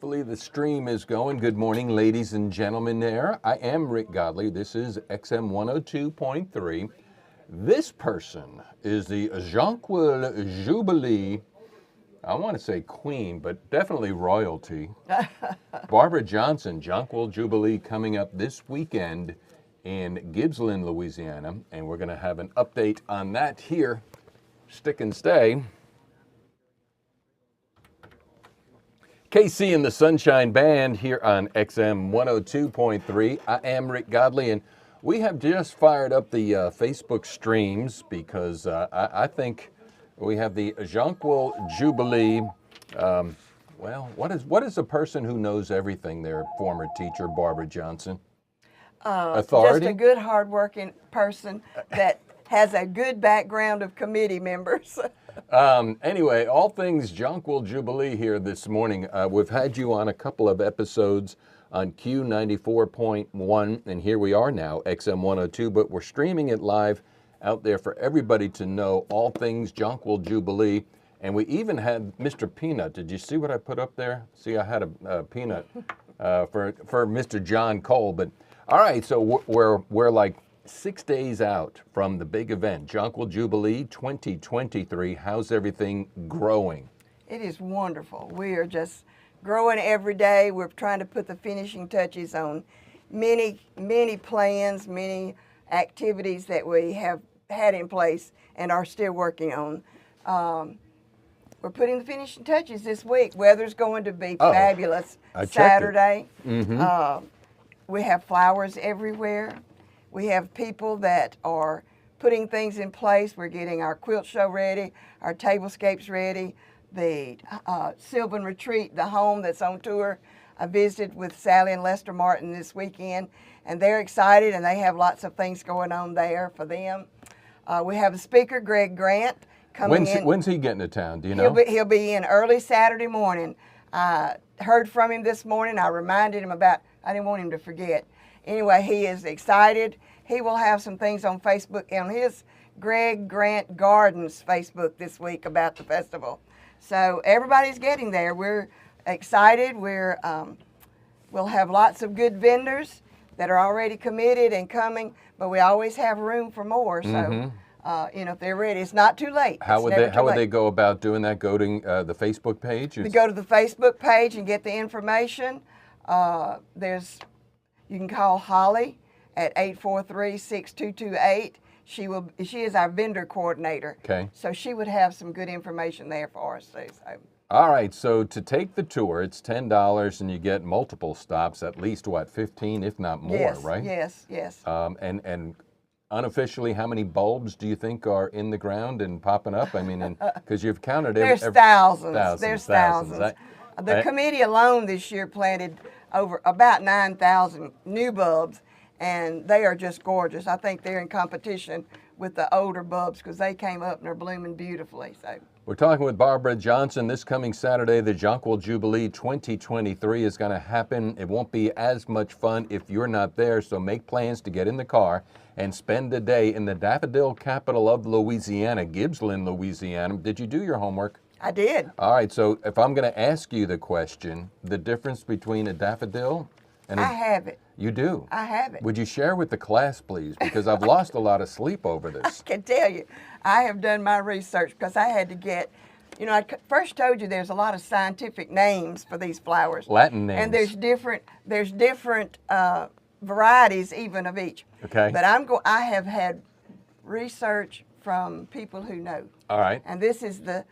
Hopefully the stream is going. Good morning, ladies and gentlemen there. I am Rick Godley. This is XM 102.3. This person is the Jonquil Jubilee, I want to say queen, but definitely royalty. Barbara Johnson, Jonquil Jubilee, coming up this weekend in Gibbsland, Louisiana. And we're going to have an update on that here. Stick and stay. KC and the Sunshine Band here on XM 102.3. I am Rick Godley, and we have just fired up the Facebook streams because I think we have the Jonquil Jubilee. Well, what is a person who knows everything there, former teacher Barbara Johnson? Authority? Just a good, hardworking person that has a good background of committee members. Anyway, all things Jonquil Jubilee here this morning. We've had you on a couple of episodes on Q94.1, and here we are now, XM 102, but we're streaming it live out there for everybody to know all things Jonquil Jubilee. And we even had Mr. Peanut. Did you see what I put up there? See, I had a peanut for Mr. John Cole. But all right, so we're like 6 days out from the big event, Jonquil Jubilee 2023. How's everything growing? It is wonderful. We are just growing every day. We're trying to put the finishing touches on many plans, many activities that we have had in place and are still working on. We're putting the finishing touches this week. Weather's going to be fabulous Saturday. Mm-hmm. We have flowers everywhere. We have people that are putting things in place. We're getting our quilt show ready, our tablescapes ready, the Sylvan Retreat, the home that's on tour. I visited with Sally and Lester Martin this weekend, and they're excited, and they have lots of things going on there for them. We have a speaker, Greg Grant, coming in. When's he getting to town? Do you know? He'll be in early Saturday morning. I heard from him this morning. I reminded him I didn't want him to forget. Anyway, he is excited. He will have some things on Facebook, on his Greg Grant Gardens Facebook this week about the festival. So everybody's getting there. We're excited. We'll have lots of good vendors that are already committed and coming, but we always have room for more. So, if they're ready, it's not too late. How would they go about doing that? Go to the Facebook page? You go to the Facebook page and get the information. You can call Holly at 843-6228. She is our vendor coordinator. Okay. So she would have some good information there for us too. So. All right. So to take the tour, it's $10, and you get multiple stops, at least 15, if not more, yes, right? Yes. And unofficially, how many bulbs do you think are in the ground and popping up? I mean, because you've counted There's thousands. There's thousands. The committee alone this year planted over about 9,000 new bulbs, and they are just gorgeous. I think they're in competition with the older bulbs because they came up and are blooming beautifully. So we're talking with Barbara Johnson. This coming Saturday, the Jonquil Jubilee 2023 is going to happen. It won't be as much fun if you're not there, so make plans to get in the car and spend the day in the daffodil capital of Louisiana, Gibbsland, Louisiana. Did you do your homework? I did. All right, so if I'm going to ask you the question, the difference between a daffodil and I have it. You do? I have it. Would you share with the class, please? Because I've lost a lot of sleep over this. I can tell you, I have done my research because I had to get, I first told you there's a lot of scientific names for these flowers. Latin names. And there's different varieties even of each. Okay. But I have had research from people who know. All right. And this is the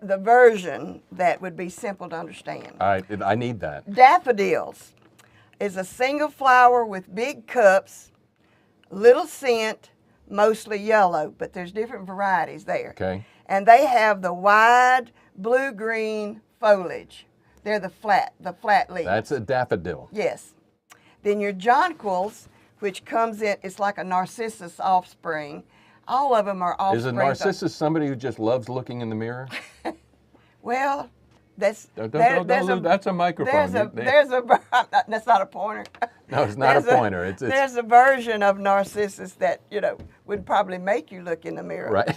version that would be simple to understand. All right, I need that. Daffodils is a single flower with big cups, little scent, mostly yellow, but there's different varieties there. Okay. And they have the wide blue-green foliage. They're the flat leaves. That's a daffodil. Yes. Then your jonquils, which comes in, it's like a narcissus offspring. All of them are offspring. Is a narcissus somebody who just loves looking in the mirror? Well, that's a microphone. That's not a pointer. No, it's not a pointer. There's a version of narcissus that would probably make you look in the mirror. Right.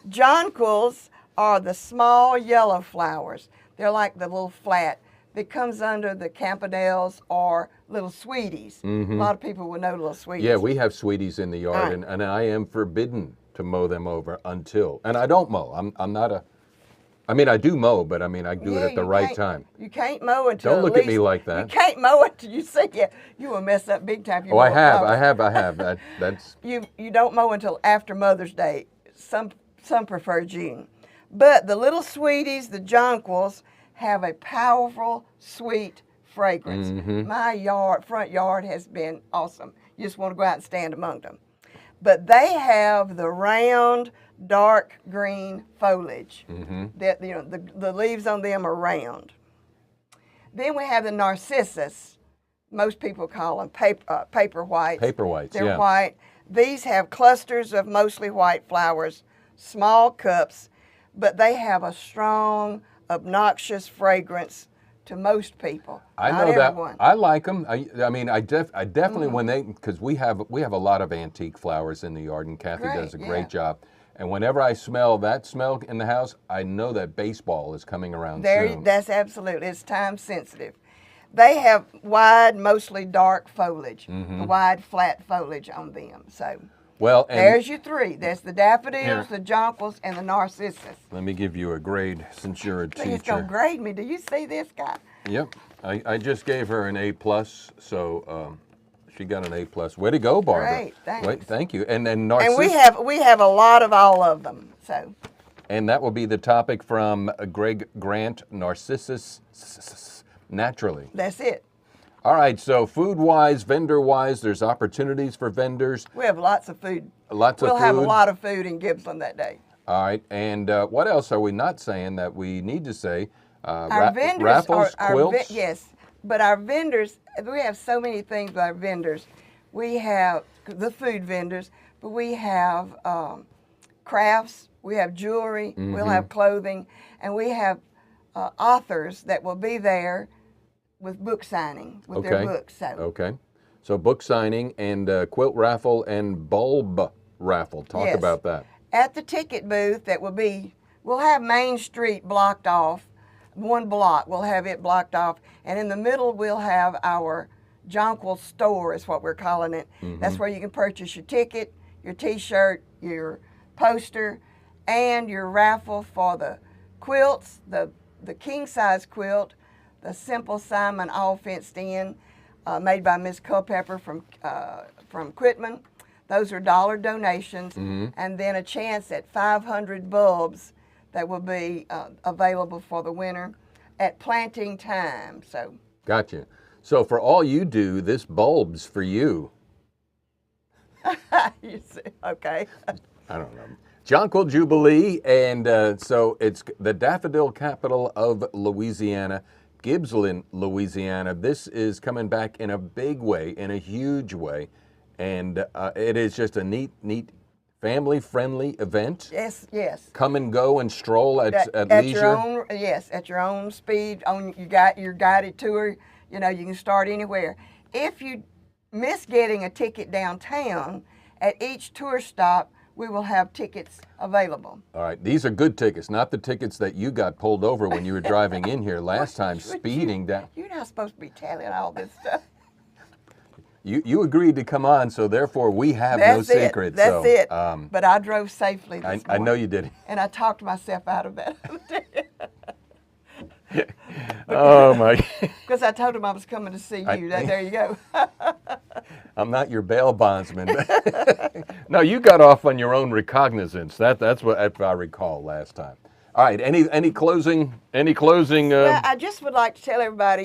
Jonquils are the small yellow flowers. They're like the little flat. that comes under the campanelles or little sweeties. A lot of people will know little sweeties. Yeah, we have sweeties in the yard, and I am forbidden to mow them over until, and I don't mow. I'm not a, I mean, I do mow, but I mean, I do it at the right time. You can't mow until Don't look at me like that. You can't mow until you see it. You will mess up big time. If you Oh, I mow have. flowers. That's. You don't mow until after Mother's Day. Some prefer June. But the little sweeties, the jonquils, have a powerful, sweet fragrance. My front yard has been awesome. You just want to go out and stand among them. But they have the round, dark green foliage. That the leaves on them are round. Then we have the narcissus. Most people call them paper whites. Paper whites. They're white. These have clusters of mostly white flowers, small cups, but they have a strong, obnoxious fragrance to most people. I Not know everyone. that. I like them. I mean, I definitely when they, because we have a lot of antique flowers in the yard, and Kathy does a great job. And whenever I smell that smell in the house, I know that baseball is coming around soon. That's absolutely. It's time sensitive. They have wide, mostly dark foliage, wide, flat foliage on them. So. Well, and there's your three. There's the daffodils, the jonquils, and the narcissus. let me give you a grade since you're a teacher. He's going to grade me. Do you see this guy? Yep. I just gave her an A+, so she got an A+. Way to go, Barbara. Great, thanks. Thank you. And then narcissus. And we have a lot of all of them. So. And that will be the topic from Greg Grant, Narcissus Naturally. That's it. All right, so food-wise, vendor-wise, there's opportunities for vendors. We have lots of food. Lots of food. We'll have a lot of food in Gippsland that day. All right, and what else are we not saying that we need to say? Our vendors raffles, quilts? Yes, but our vendors, we have so many things with our vendors. We have the food vendors, but we have crafts, we have jewelry, we'll have clothing, and we have authors that will be there with book signing, with their books. So. Okay. So book signing and quilt raffle and bulb raffle. Talk about that. At the ticket booth, we'll have Main Street blocked off, one block, we'll have it blocked off, and in the middle we'll have our Jonquil store is what we're calling it. That's where you can purchase your ticket, your t-shirt, your poster, and your raffle for the quilts, the king-size quilt, the Simple Simon all fenced in, made by Miss Culpepper from Quitman. Those are dollar donations, and then a chance at 500 bulbs that will be available for the winter at planting time. So. Gotcha. So for all you do, this bulb's for you. You see, okay. I don't know. Jonquil Jubilee, and so it's the daffodil capital of Louisiana. Gippsland, Louisiana. This is coming back in a big way, in a huge way, and it is just a neat family-friendly event. Yes, yes. Come and go and stroll at leisure. At your own speed. You got your guided tour. You know, you can start anywhere. If you miss getting a ticket downtown, at each tour stop, we will have tickets available. All right, these are good tickets, not the tickets that you got pulled over when you were driving in here last time, speeding down. You're not supposed to be telling all this stuff. You agreed to come on, so therefore we have no secrets. That's it. But I drove safely this morning. I know you did. And I talked myself out of that. Oh my! Because I told him I was coming to see you. There you go. I'm not your bail bondsman. No, you got off on your own recognizance. That's what if I recall last time. All right. Any closing? Well, I just would like to tell everybody,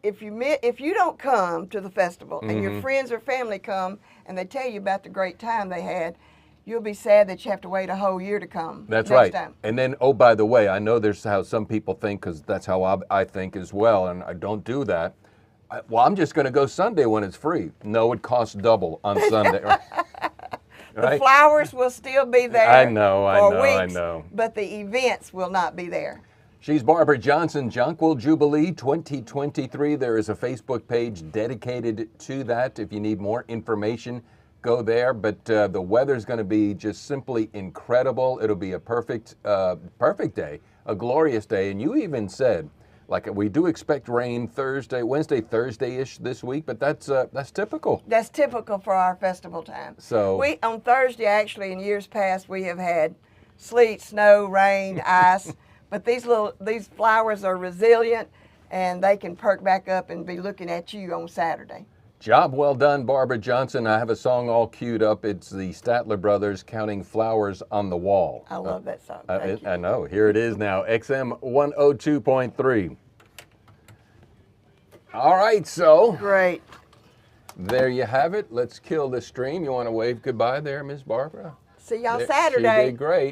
if you don't come to the festival and your friends or family come and they tell you about the great time they had, you'll be sad that you have to wait a whole year to come. That's next right. time. And then, oh, by the way, I know there's how some people think, because that's how I think as well, and I don't do that. Well, I'm just going to go Sunday when it's free. No, it costs double on Sunday. Right? The flowers will still be there. I know, weeks, but the events will not be there. She's Barbara Johnson, Jonquil Jubilee 2023. There is a Facebook page dedicated to that. If you need more information, go there. But the weather's going to be just simply incredible. It'll be a perfect day a glorious day. And you even said, like, we do expect rain Wednesday, Thursday-ish this week, but that's typical. That's typical for our festival time. So on Thursday, actually, in years past, we have had sleet, snow, rain, ice, but these flowers are resilient, and they can perk back up and be looking at you on Saturday. Job well done, Barbara Johnson. I have a song all queued up. It's the Statler Brothers, Counting Flowers on the Wall. I love that song. Thank you. I know. Here it is now, XM 102.3. All right, so Great. there you have it. Let's kill this stream. You want to wave goodbye there, Miss Barbara? See y'all She Saturday. did great.